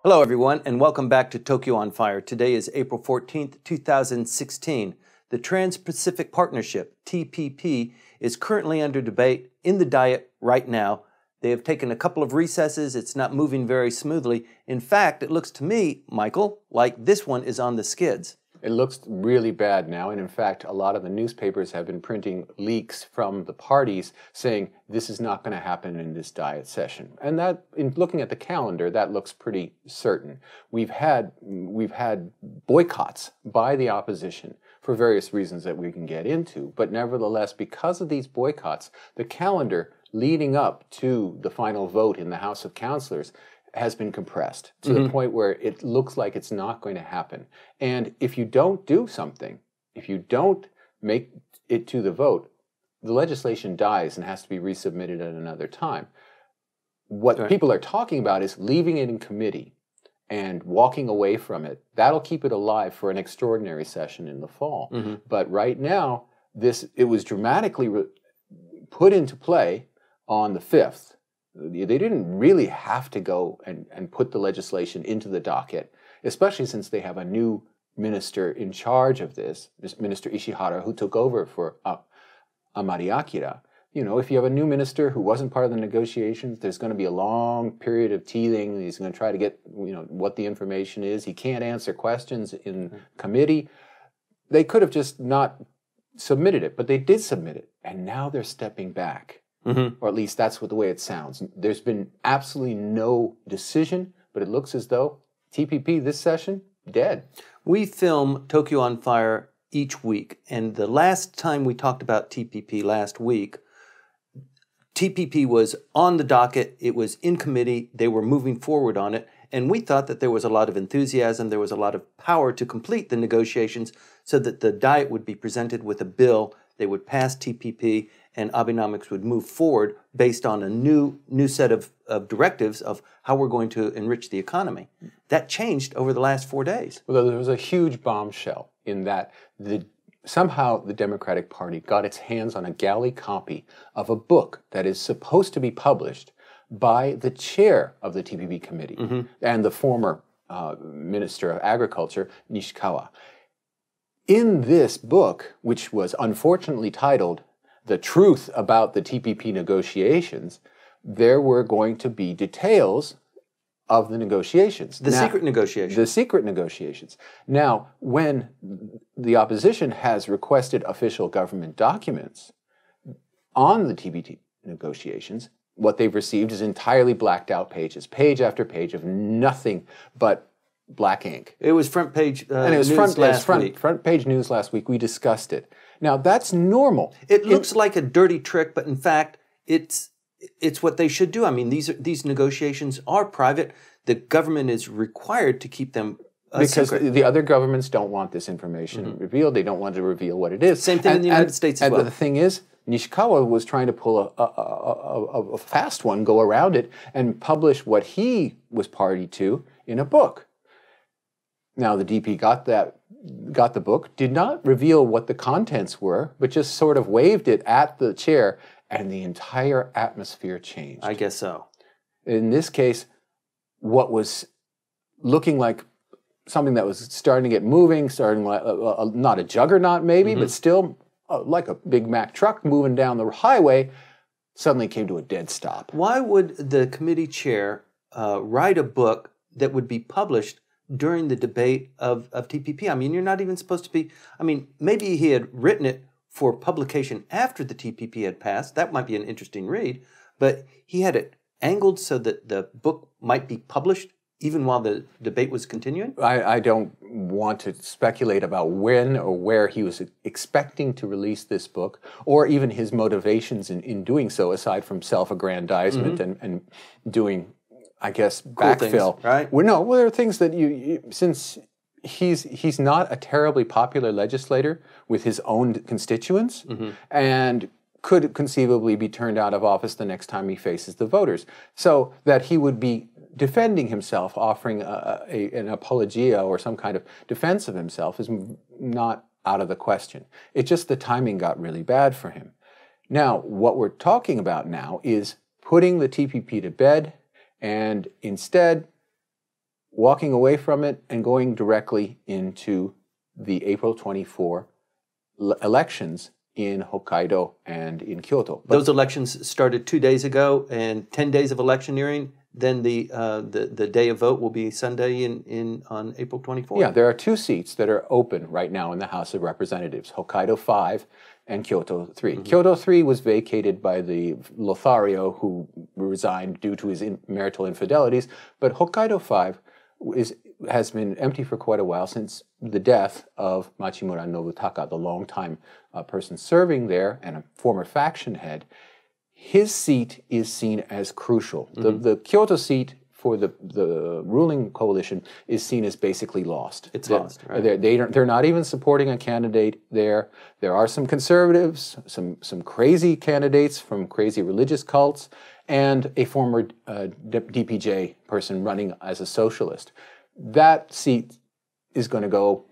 Hello everyone, and welcome back to Tokyo on Fire. Today is April 14th, 2016. The Trans-Pacific Partnership, TPP, is currently under debate in the Diet right now. They have taken a couple of recesses. It's not moving very smoothly. In fact, it looks to me, Michael, like this one is on the skids. It looks really bad now, and in fact, a lot of the newspapers have been printing leaks from the parties saying this is not going to happen in this Diet session. And that, in looking at the calendar, that looks pretty certain. We've had boycotts by the opposition for various reasons that we can get into, but nevertheless, because of these boycotts, the calendar leading up to the final vote in the House of Councilors has been compressed to the point where it looks like it's not going to happen. And if you don't do something, if you don't make it to the vote, the legislation dies and has to be resubmitted at another time. What people are talking about is leaving it in committee and walking away from it. That'll keep it alive for an extraordinary session in the fall. But right now, it was dramatically put into play on the 5th. They didn't really have to go and put the legislation into the docket, especially since they have a new minister in charge of this Minister Ishihara, who took over for Amari Akira. You know, if you have a new minister who wasn't part of the negotiations, there's going to be a long period of teething. He's going to try to get, what the information is. He can't answer questions in committee. They could have just not submitted it, but they did submit it, and now they're stepping back. Or at least that's the way it sounds. There's been absolutely no decision, but it looks as though TPP this session, dead. We film Tokyo on Fire each week, and the last time we talked about TPP last week, TPP was on the docket, it was in committee, they were moving forward on it, and we thought that there was a lot of enthusiasm, there was a lot of power to complete the negotiations so that the Diet would be presented with a bill, they would pass TPP, and Abenomics would move forward based on a new set of directives of how we're going to enrich the economy. That changed over the last 4 days. Well, there was a huge bombshell in that somehow the Democratic Party got its hands on a galley copy of a book that is supposed to be published by the chair of the TPP committee and the former Minister of Agriculture, Nishikawa. In this book, which was unfortunately titled The Truth About the TPP Negotiations, there were going to be details of the negotiations. The secret negotiations. The secret negotiations. Now, when the opposition has requested official government documents on the TPP negotiations, what they've received is entirely blacked out pages, page after page of nothing but black ink. It was front page and it was front page news last week. We discussed it. Now, that's normal. It looks like a dirty trick, but in fact, it's what they should do. I mean, these negotiations are private. The government is required to keep them because secret. The other governments don't want this information revealed. They don't want to reveal what it is. Same thing in the United States as well. And the thing is, Nishikawa was trying to pull a fast one, go around it, and publish what he was party to in a book. Now, the DP got the book, did not reveal what the contents were, but just sort of waved it at the chair, and the entire atmosphere changed. I guess so. In this case, what was looking like something that was starting to get moving, starting like not a juggernaut maybe, but still like a Big Mac truck moving down the highway, suddenly came to a dead stop. Why would the committee chair write a book that would be published during the debate of TPP? I mean, you're not even supposed to be, I mean, maybe he had written it for publication after the TPP had passed. That might be an interesting read. But he had it angled so that the book might be published even while the debate was continuing? I don't want to speculate about when or where he was expecting to release this book, or even his motivations in doing so, aside from self-aggrandizement and doing, I guess, cool backfill. Things, right? Well, there are things that since he's not a terribly popular legislator with his own constituents, and could conceivably be turned out of office the next time he faces the voters. So that he would be defending himself, offering an apologia or some kind of defense of himself is not out of the question. It's just the timing got really bad for him. Now, what we're talking about now is putting the TPP to bed and instead walking away from it and going directly into the April 24 elections in Hokkaido and in Kyoto. But those elections started 2 days ago, and 10 days of electioneering. Then the day of vote will be Sunday on April 24th. Yeah, there are 2 seats that are open right now in the House of Representatives, Hokkaido 5 and Kyoto 3. Mm-hmm. Kyoto 3 was vacated by the Lothario, who resigned due to his marital infidelities, but Hokkaido 5 has been empty for quite a while since the death of Machimura Nobutaka, the longtime person serving there and a former faction head. His seat is seen as crucial. Mm-hmm. The Kyoto seat for the ruling coalition is seen as basically lost. It's lost, right? They're not even supporting a candidate there. There are some conservatives, some crazy candidates from crazy religious cults, and a former DPJ person running as a socialist. That seat is going to go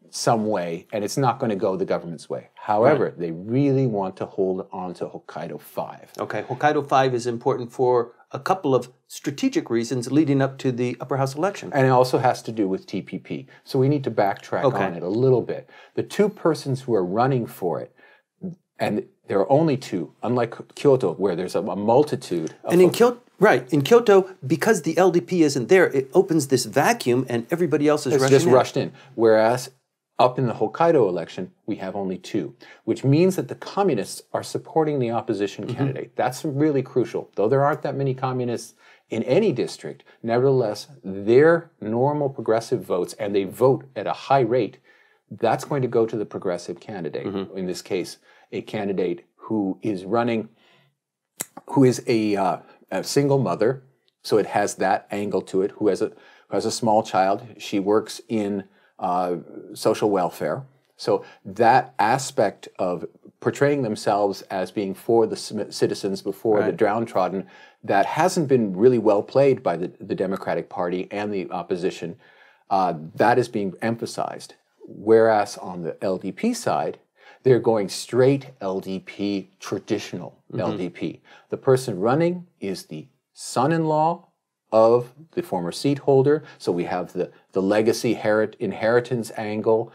some way, and it's not going to go the government's way. However, they really want to hold on to Hokkaido 5. Okay, Hokkaido 5 is important for a couple of strategic reasons leading up to the upper house election. And it also has to do with TPP. So we need to backtrack on it a little bit. The 2 persons who are running for it, and there are only 2, unlike Kyoto, where there's a multitude of and in Kyoto, right, in Kyoto, because the LDP isn't there, it opens this vacuum and everybody else is rushed in. Whereas up in the Hokkaido election, we have only 2, which means that the communists are supporting the opposition candidate. That's really crucial. Though there aren't that many communists in any district, nevertheless, their normal progressive votes, and they vote at a high rate, that's going to go to the progressive candidate. In this case, a candidate who is running, who is a single mother, so it has that angle to it, who has a small child. She works in social welfare. So that aspect of portraying themselves as being for the citizens, before the downtrodden, that hasn't been really well played by the Democratic Party and the opposition, that is being emphasized. Whereas on the LDP side, they're going straight LDP, traditional LDP. The person running is the son-in-law of the former seat holder. So we have the legacy inheritance angle.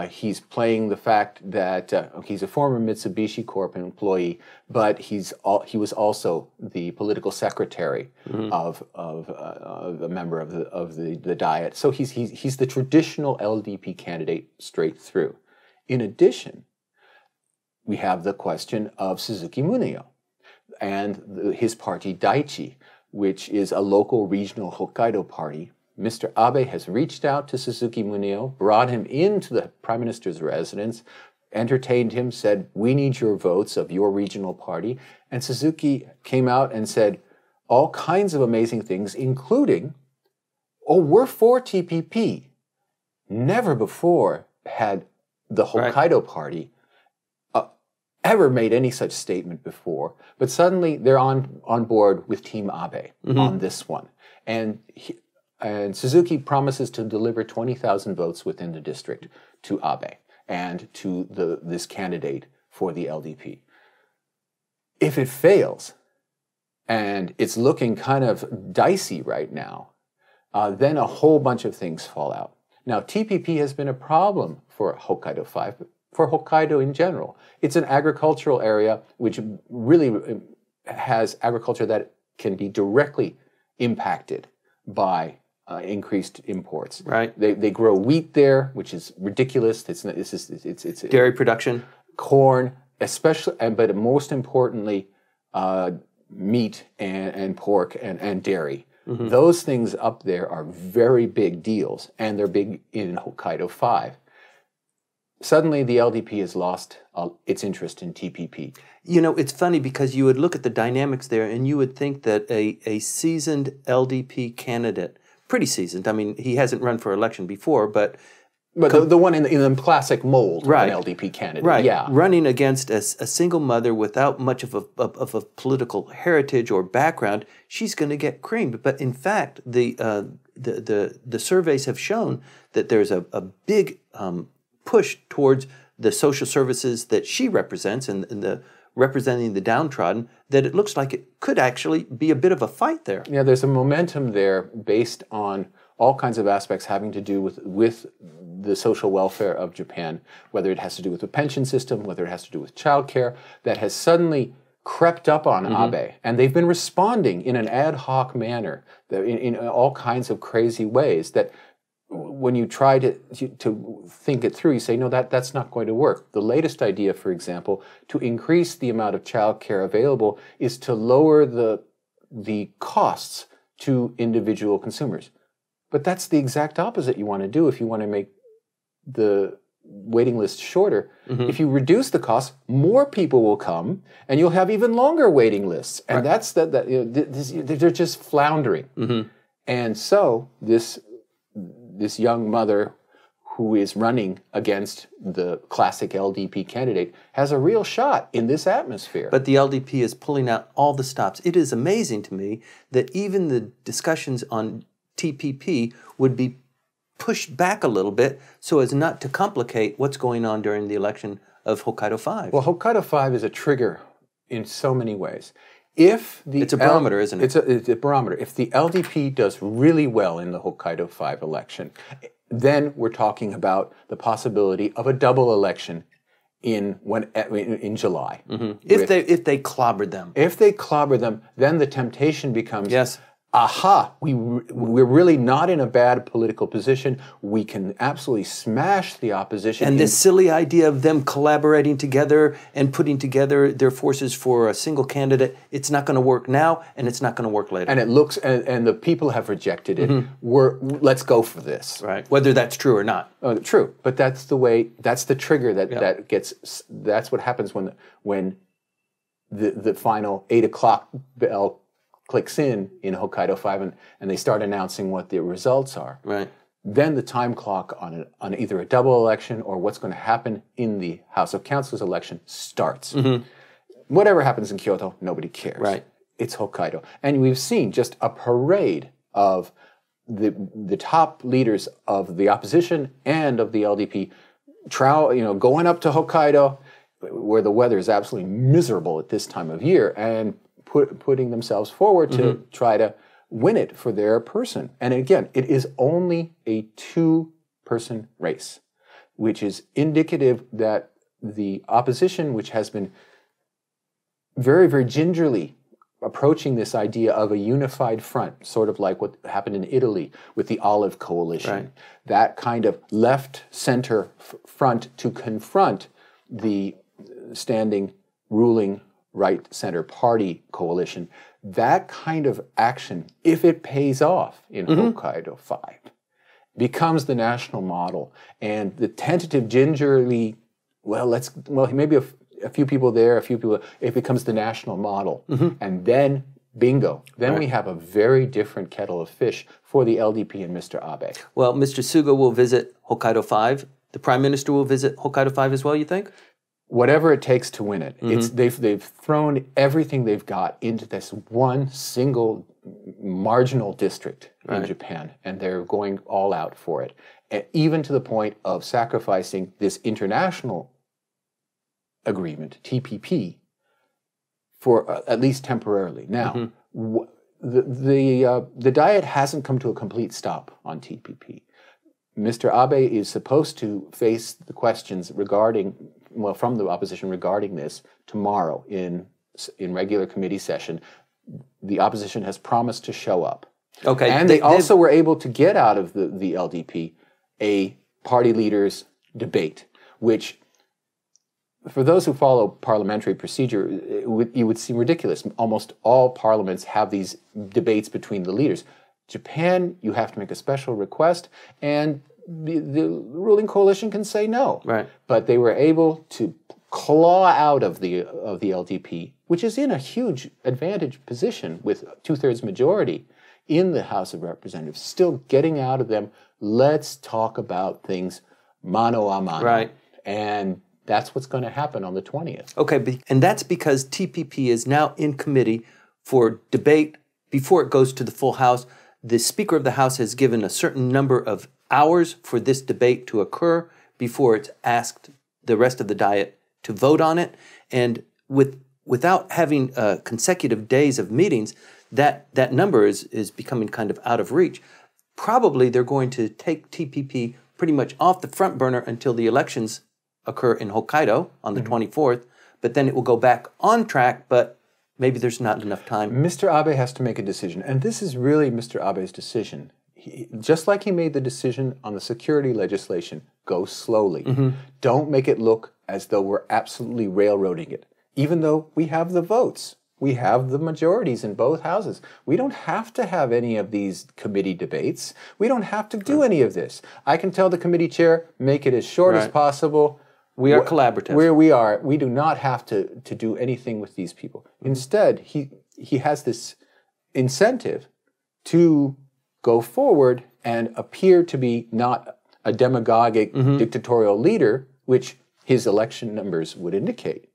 He's playing the fact that he's a former Mitsubishi Corp employee, but he was also the political secretary of a member of the Diet. So he's the traditional LDP candidate straight through. In addition, we have the question of Suzuki Muneo and his party Daichi, which is a local regional Hokkaido party. Mr. Abe has reached out to Suzuki Muneo, brought him into the Prime Minister's residence, entertained him, said, "We need your votes of your regional party." And Suzuki came out and said all kinds of amazing things, including, "Oh, we're for TPP." Never before had the Hokkaido party ever made any such statement before, but suddenly they're on board with Team Abe on this one. And Suzuki promises to deliver 20,000 votes within the district to Abe and to this candidate for the LDP. If it fails, and it's looking kind of dicey right now, then a whole bunch of things fall out. Now, TPP has been a problem for Hokkaido 5, but for Hokkaido in general. It's an agricultural area which really has agriculture that can be directly impacted by increased imports. Right. They grow wheat there, which is ridiculous. It's dairy production, corn, especially, but most importantly, meat and pork and dairy. Those things up there are very big deals, and they're big in Hokkaido 5. Suddenly, the LDP has lost its interest in TPP. You know, it's funny because you would look at the dynamics there and you would think that a seasoned LDP candidate, pretty seasoned, I mean, he hasn't run for election before, but the one in the classic mold of an LDP candidate, running against a single mother without much of a political heritage or background, she's going to get creamed. But in fact, the surveys have shown that there's a big push towards the social services that she represents and the representing the downtrodden, that it looks like it could actually be a bit of a fight there. Yeah, there's a momentum there based on all kinds of aspects having to do with the social welfare of Japan, whether it has to do with the pension system, whether it has to do with childcare, that has suddenly crept up on Abe, and they've been responding in an ad hoc manner, in all kinds of crazy ways that when you try to think it through, you say, no, that's not going to work. The latest idea, for example, to increase the amount of childcare available is to lower the costs to individual consumers. But that's the exact opposite you want to do if you want to make the waiting list shorter. If you reduce the cost, more people will come, and you'll have even longer waiting lists. And that's they're just floundering. And so this young mother who is running against the classic LDP candidate has a real shot in this atmosphere. But the LDP is pulling out all the stops. It is amazing to me that even the discussions on TPP would be pushed back a little bit so as not to complicate what's going on during the election of Hokkaido 5. Well, Hokkaido 5 is a trigger in so many ways. It's a barometer, isn't it? It's a barometer. If the LDP does really well in the Hokkaido 5 election, then we're talking about the possibility of a double election in July. If they clobbered them. If they clobber them, then the temptation becomes, aha, we're really not in a bad political position. We can absolutely smash the opposition. And this silly idea of them collaborating together and putting together their forces for a single candidate, it's not going to work now, and it's not going to work later. And it looks, and the people have rejected it. Let's go for this. Right. Whether that's true or not. True. But that's the way, that's the trigger that gets, that's what happens when the final 8 o'clock bell clicks in Hokkaido 5 and they start announcing what the results are. Right. Then the time clock on either a double election or what's going to happen in the House of Councilors election starts. Whatever happens in Kyoto, nobody cares. Right. It's Hokkaido. And we've seen just a parade of the top leaders of the opposition and of the LDP going up to Hokkaido, where the weather is absolutely miserable at this time of year, and putting themselves forward to try to win it for their person. And again, it is only a 2-person race, which is indicative that the opposition, which has been very, very gingerly approaching this idea of a unified front, sort of like what happened in Italy with the Olive Coalition, that kind of left-center front to confront the standing, ruling, right-center party coalition, that kind of action, if it pays off in Hokkaido 5, becomes the national model. And the tentative, gingerly, maybe a few people there, a few people, it becomes the national model. And then, bingo, then we have a very different kettle of fish for the LDP and Mr. Abe. Well, Mr. Suga will visit Hokkaido 5. The Prime Minister will visit Hokkaido 5 as well, you think? Whatever it takes to win it. They've thrown everything they've got into this one single marginal district in Japan, and they're going all out for it, even to the point of sacrificing this international agreement, TPP, for at least temporarily. Now, the Diet hasn't come to a complete stop on TPP. Mr. Abe is supposed to face the questions from the opposition regarding this tomorrow in regular committee session. The opposition has promised to show up. Okay. And they also were able to get out of the LDP a party leaders debate, which, for those who follow parliamentary procedure, it would seem ridiculous. Almost all parliaments have these debates between the leaders. Japan, you have to make a special request, and the ruling coalition can say no. Right. But they were able to claw out of the LDP, which is in a huge advantage position with 2/3 majority in the House of Representatives, still getting out of them. Let's talk about things mano a mano. Right. And that's what's going to happen on the 20th. Okay, and that's because TPP is now in committee for debate before it goes to the full House. The Speaker of the House has given a certain number of hours for this debate to occur before it's asked the rest of the Diet to vote on it. And without having consecutive days of meetings, that number is becoming kind of out of reach. Probably they're going to take TPP pretty much off the front burner until the elections occur in Hokkaido on the 24th, but then it will go back on track, but maybe there's not enough time. Mr. Abe has to make a decision, and this is really Mr. Abe's decision. Just like he made the decision on the security legislation, go slowly. Don't make it look as though we're absolutely railroading it, even though we have the votes. We have the majorities in both houses. We don't have to have any of these committee debates. We don't have to do any of this. I can tell the committee chair, make it as short as possible. We are collaborative. Where we are, we do not have to do anything with these people. Instead, he has this incentive to go forward and appear to be not a demagogic dictatorial leader, which his election numbers would indicate,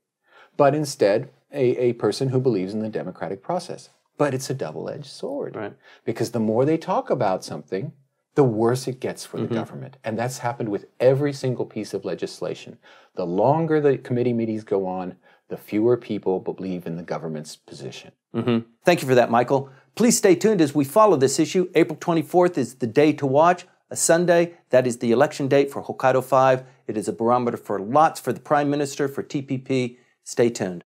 but instead a person who believes in the democratic process. But it's a double-edged sword, because the more they talk about something, the worse it gets for the government. And that's happened with every single piece of legislation. The longer the committee meetings go on, the fewer people believe in the government's position. Thank you for that, Michael. Please stay tuned as we follow this issue. April 24th is the day to watch, a Sunday. That is the election date for Hokkaido 5. It is a barometer for lots for the Prime Minister, for TPP. Stay tuned.